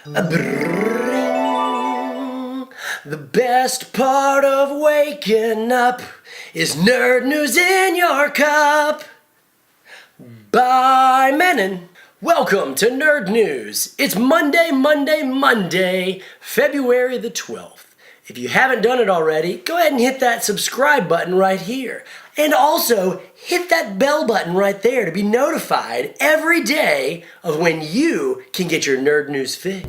The best part of waking up is nerd news in your cup. By Menon. Welcome to Nerd News. It's Monday, February the 12th. If you haven't done it already, go ahead and hit that subscribe button right here. And also, hit that bell button right there to be notified every day of when you can get your nerd news fix.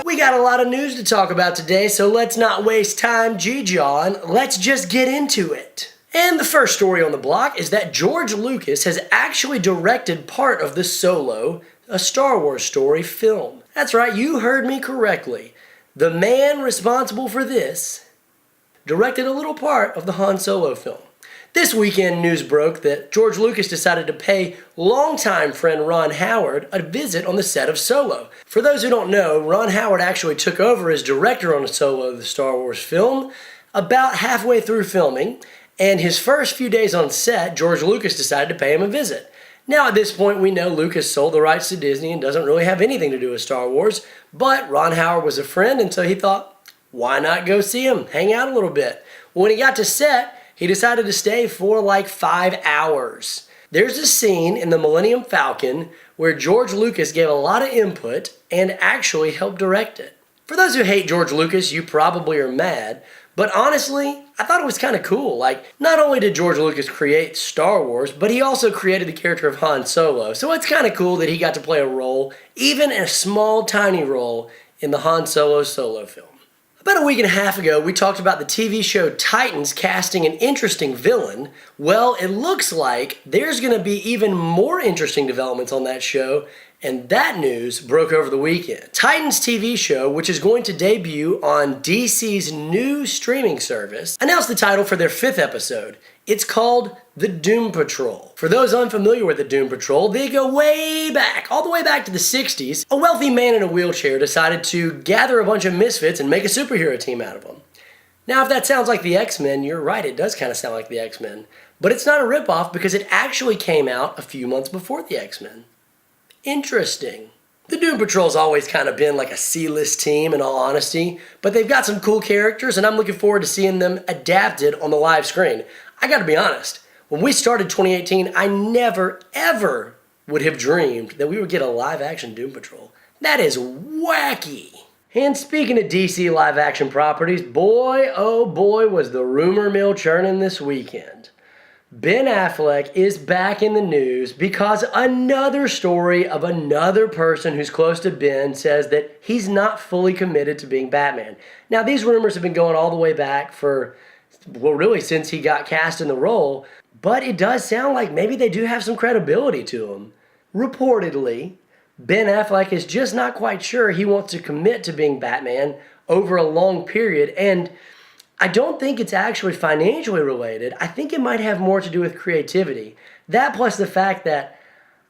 We got a lot of news to talk about today, so let's not waste time G-jawing. Let's just get into it. And the first story on the block is that George Lucas has actually directed part of the Solo, a Star Wars story film. That's right, you heard me correctly. The man responsible for this directed a little part of the Han Solo film. This weekend, news broke that George Lucas decided to pay longtime friend Ron Howard a visit on the set of Solo. For those who don't know, Ron Howard actually took over as director on Solo, the Star Wars film, about halfway through filming, and his first few days on set, George Lucas decided to pay him a visit. Now at this point, we know Lucas sold the rights to Disney and doesn't really have anything to do with Star Wars, but Ron Howard was a friend, and so he thought, why not go see him, hang out a little bit? When he got to set, he decided to stay for like 5 hours. There's a scene in the Millennium Falcon where George Lucas gave a lot of input and actually helped direct it. For those who hate George Lucas, you probably are mad, but honestly, I thought it was kind of cool. Like, not only did George Lucas create Star Wars, but he also created the character of Han Solo. So it's kind of cool that he got to play a role, even a small, tiny role, in the Han Solo film. About a week and a half ago, we talked about the TV show Titans casting an interesting villain. Well, it looks like there's going to be even more interesting developments on that show, and that news broke over the weekend. Titans TV show, which is going to debut on DC's new streaming service, announced the title for their 5th episode. It's called The Doom Patrol. For those unfamiliar with the Doom Patrol, they go way back, all the way back to the 60s. A wealthy man in a wheelchair decided to gather a bunch of misfits and make a superhero team out of them. Now, if that sounds like the X-Men, you're right, it does kind of sound like the X-Men. But it's not a ripoff because it actually came out a few months before the X-Men. Interesting. The Doom Patrol's always kind of been like a C-list team in all honesty, but they've got some cool characters and I'm looking forward to seeing them adapted on the live screen. I gotta be honest, when we started 2018, I never ever would have dreamed that we would get a live-action Doom Patrol. That is wacky. And speaking of DC live-action properties, boy oh boy was the rumor mill churning this weekend. Ben Affleck is back in the news because another story of another person who's close to Ben says that he's not fully committed to being Batman. Now, these rumors have been going all the way back for, well, really since he got cast in the role, but it does sound like maybe they do have some credibility to him. Reportedly, Ben Affleck is just not quite sure he wants to commit to being Batman over a long period, and I don't think it's actually financially related. I think it might have more to do with creativity. That plus the fact that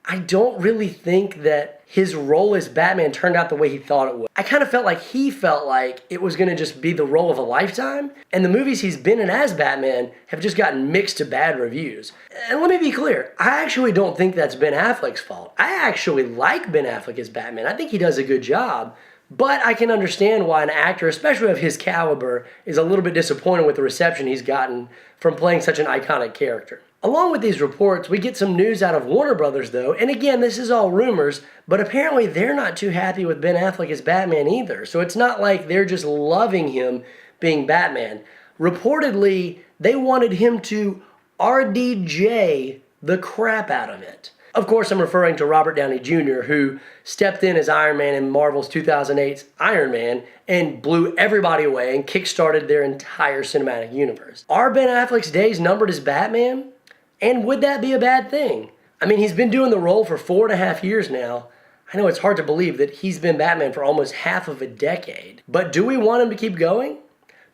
I don't really think that his role as Batman turned out the way he thought it would. I kind of felt like he felt like it was going to just be the role of a lifetime, and the movies he's been in as Batman have just gotten mixed to bad reviews. And let me be clear, I actually don't think that's Ben Affleck's fault. I actually like Ben Affleck as Batman. I think he does a good job. But I can understand why an actor, especially of his caliber, is a little bit disappointed with the reception he's gotten from playing such an iconic character. Along with these reports, we get some news out of Warner Brothers though, and again, this is all rumors, but apparently they're not too happy with Ben Affleck as Batman either, so it's not like they're just loving him being Batman. Reportedly, they wanted him to RDJ the crap out of it. Of course, I'm referring to Robert Downey Jr., who stepped in as Iron Man in Marvel's 2008's Iron Man and blew everybody away and kickstarted their entire cinematic universe. Are Ben Affleck's days numbered as Batman? And would that be a bad thing? I mean, he's been doing the role for 4.5 years now. I know it's hard to believe that he's been Batman for almost half of a decade. But do we want him to keep going?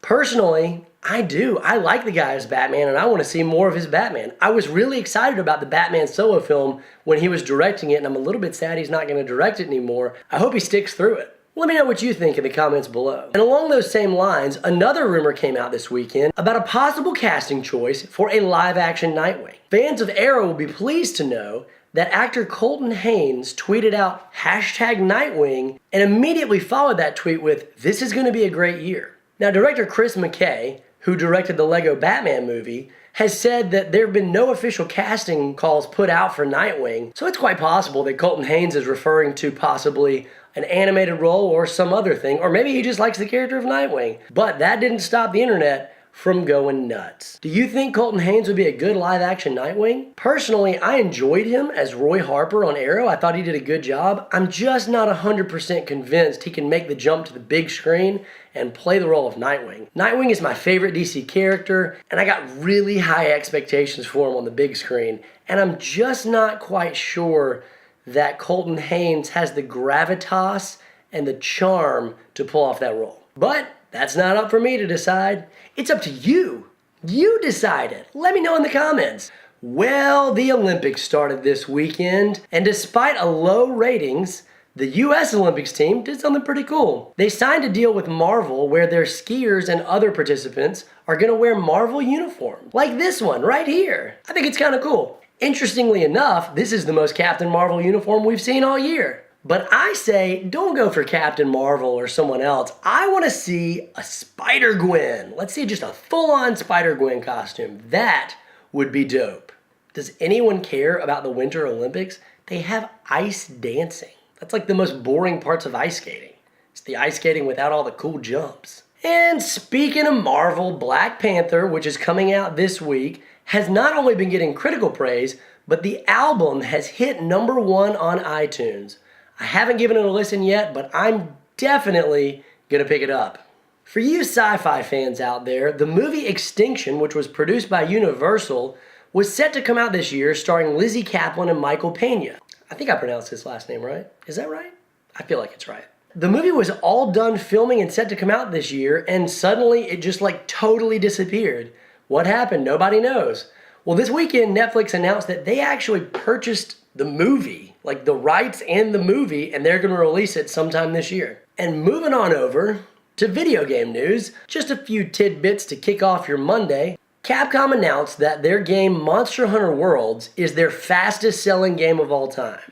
Personally, I do. I like the guy as Batman, and I want to see more of his Batman. I was really excited about the Batman Solo film when he was directing it, and I'm a little bit sad he's not going to direct it anymore. I hope he sticks through it. Let me know what you think in the comments below. And along those same lines, another rumor came out this weekend about a possible casting choice for a live-action Nightwing. Fans of Arrow will be pleased to know that actor Colton Haynes tweeted out #Nightwing and immediately followed that tweet with, "This is going to be a great year." Now, director Chris McKay, who directed the Lego Batman movie, has said that there have been no official casting calls put out for Nightwing, so it's quite possible that Colton Haynes is referring to possibly an animated role or some other thing, or maybe he just likes the character of Nightwing. But that didn't stop the internet from going nuts. Do you think Colton Haynes would be a good live-action Nightwing? Personally, I enjoyed him as Roy Harper on Arrow. I thought he did a good job. I'm just not 100% convinced he can make the jump to the big screen and play the role of Nightwing. Nightwing is my favorite DC character, and I got really high expectations for him on the big screen, and I'm just not quite sure that Colton Haynes has the gravitas and the charm to pull off that role. But that's not up for me to decide. It's up to you. You decide it. Let me know in the comments. Well, the Olympics started this weekend, and despite a low ratings, the US Olympics team did something pretty cool. They signed a deal with Marvel where their skiers and other participants are gonna wear Marvel uniforms, like this one right here. I think it's kind of cool. Interestingly enough, this is the most Captain Marvel uniform we've seen all year. But I say, don't go for Captain Marvel or someone else. I want to see a Spider-Gwen. Let's see just a full-on Spider-Gwen costume. That would be dope. Does anyone care about the Winter Olympics? They have ice dancing. That's like the most boring parts of ice skating. It's the ice skating without all the cool jumps. And speaking of Marvel, Black Panther, which is coming out this week, has not only been getting critical praise, but the album has hit #1 on iTunes. I haven't given it a listen yet, but I'm definitely gonna pick it up. For you sci-fi fans out there, the movie Extinction, which was produced by Universal, was set to come out this year starring Lizzie Kaplan and Michael Pena. I think I pronounced his last name right. Is that right? I feel like it's right. The movie was all done filming and set to come out this year, and suddenly it just like totally disappeared. What happened? Nobody knows. Well, this weekend, Netflix announced that they actually purchased the movie, like the rights and the movie, and they're going to release it sometime this year. And moving on over to video game news, just a few tidbits to kick off your Monday. Capcom announced that their game Monster Hunter Worlds is their fastest selling game of all time.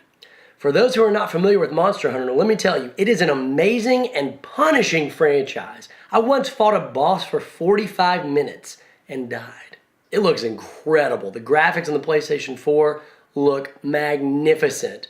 For those who are not familiar with Monster Hunter, let me tell you, it is an amazing and punishing franchise. I once fought a boss for 45 minutes and died. It looks incredible. The graphics on the PlayStation 4 look magnificent.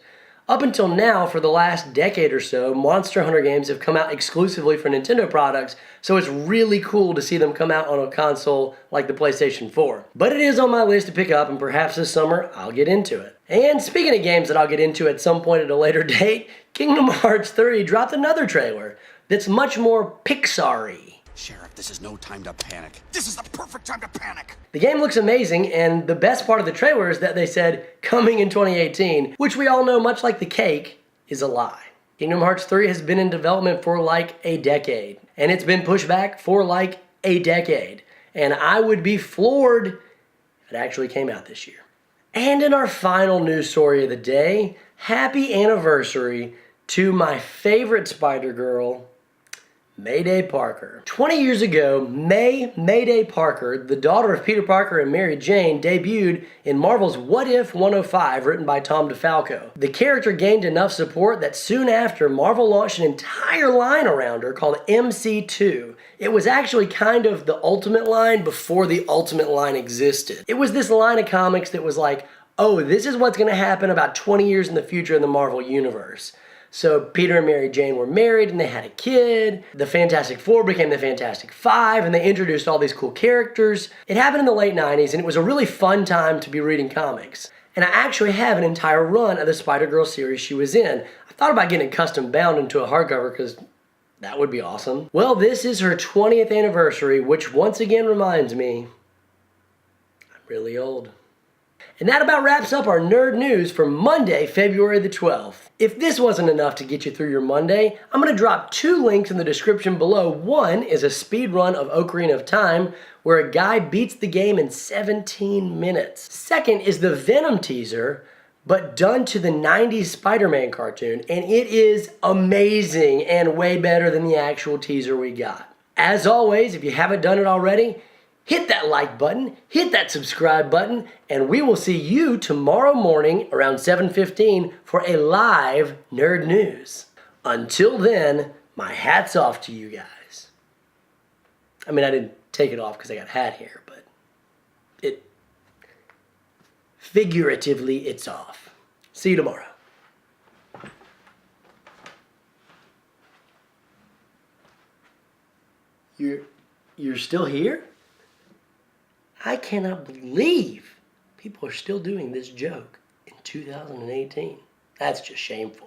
Up until now, for the last decade or so, Monster Hunter games have come out exclusively for Nintendo products, so it's really cool to see them come out on a console like the PlayStation 4. But it is on my list to pick up, and perhaps this summer I'll get into it. And speaking of games that I'll get into at some point at a later date, Kingdom Hearts 3 dropped another trailer that's much more Pixar-y. Sheriff, this is no time to panic. This is the perfect time to panic. The game looks amazing, and the best part of the trailer is that they said, coming in 2018, which we all know, much like the cake, is a lie. Kingdom Hearts 3 has been in development for like a decade, and it's been pushed back for like a decade. And I would be floored if it actually came out this year. And in our final news story of the day, happy anniversary to my favorite Spider-Girl, Mayday Parker. 20 years ago, Mayday Parker, the daughter of Peter Parker and Mary Jane, debuted in Marvel's What If 105, written by Tom DeFalco. The character gained enough support that soon after, Marvel launched an entire line around her called MC2. It was actually kind of the Ultimate line before the Ultimate line existed. It was this line of comics that was like, oh, this is what's going to happen about 20 years in the future in the Marvel Universe. So Peter and Mary Jane were married and they had a kid. The Fantastic Four became the Fantastic Five, and they introduced all these cool characters. It happened in the late 90s, and it was a really fun time to be reading comics. And I actually have an entire run of the Spider-Girl series she was in. I thought about getting it custom bound into a hardcover because that would be awesome. Well, this is her 20th anniversary, which once again reminds me, I'm really old. And that about wraps up our nerd news for Monday, February the 12th. If this wasn't enough to get you through your Monday, I'm going to drop 2 links in the description below. One is a speed run of Ocarina of Time, where a guy beats the game in 17 minutes. Second is the Venom teaser, but done to the 90s Spider-Man cartoon, and it is amazing and way better than the actual teaser we got. As always, if you haven't done it already, hit that like button, hit that subscribe button, and we will see you tomorrow morning around 7:15 for a live Nerd News. Until then, my hat's off to you guys. I mean, I didn't take it off because I got hat hair, but figuratively, it's off. See you tomorrow. You're still here? I cannot believe people are still doing this joke in 2018. That's just shameful.